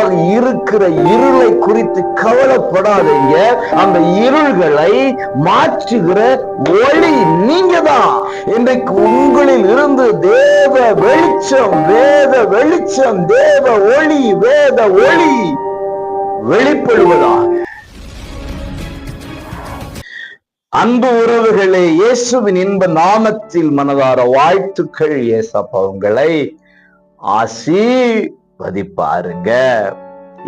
முன்பதாக இருக்கிற இருளை குறித்து கவலைப்படாதீங்க. அந்த இருள்களை மாற்றுகிற ஒளி நீங்க தான். இன்றைக்கு உங்களில் இருந்து தேவ வெளிச்சம், வேத வெளிச்சம், தேவ ஒளி, வேத ஒளி வெளிப்படுவதாக. அன்பு உறவுகளே, இயேசுவின் இன்ப நாமத்தில் மனதார வாழ்த்துக்கள். ஏசப்பா உங்களை ஆசீர்வதிப்பாருங்க.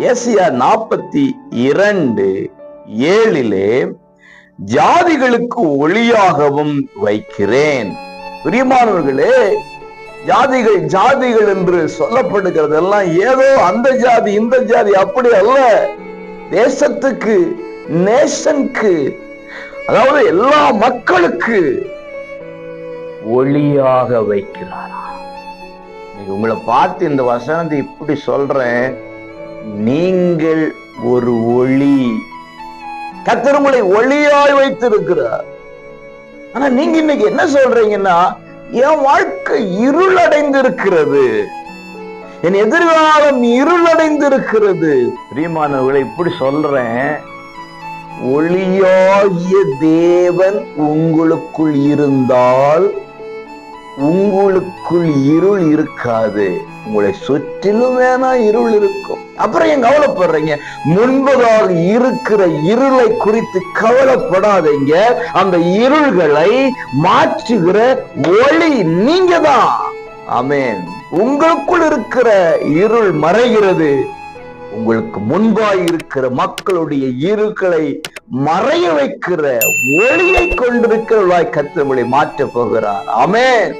ஏசாயா 42:7 ஜாதிகளுக்கு ஒளியாகவும் வைக்கிறேன். பிரியமானவர்களே, ஜாதிகள் என்று சொல்லப்படுகிறது எல்லாம் ஏதோ அந்த ஜாதி இந்த ஜாதி அப்படி அல்ல. தேசத்துக்கு, நேஷனுக்கு, அதாவது எல்லா மக்களுக்கு ஒளியாக வைக்கிறாரா. உங்களை பார்த்து இந்த வசனத்தை இப்படி சொல்றேன், நீங்கள் ஒரு ஒளி. கர்த்தர் உங்களை ஒளியாய் வைத்திருக்கிறார். ஆனா நீங்க இன்னைக்கு என்ன சொல்றீங்கன்னா, என் வாழ்க்கை இருளடைந்து இருக்கிறது, என் எதிர்காலம் இருளடைந்து இருக்கிறது. பிரியமானவர்களை இப்படி சொல்றேன், ஒளியாகிய தேவன் உங்களுக்குள் இருந்தால் உங்களுக்குள் இருள் இருக்காது. உங்களை சுற்றிலும் வேணா இருள் இருக்கும். அப்புறம் ஏன் கவலைப்படுறீங்க? முன்பதாக இருக்கிற இருளை குறித்து கவலைப்படாதீங்க. அந்த இருள்களை மாற்றுகிற ஒளி நீங்க தான். ஆமென். உங்களுக்குள் இருக்கிற இருள் மறைகிறது. உங்களுக்கு முன்பாய் இருக்கிற மக்களுடைய இருள்களை மறைய வைக்கிற ஒளியை கொண்டிருக்கிறவர்களாய் கர்த்தர் உங்களை மாற்றப் போகிறார். ஆமென்.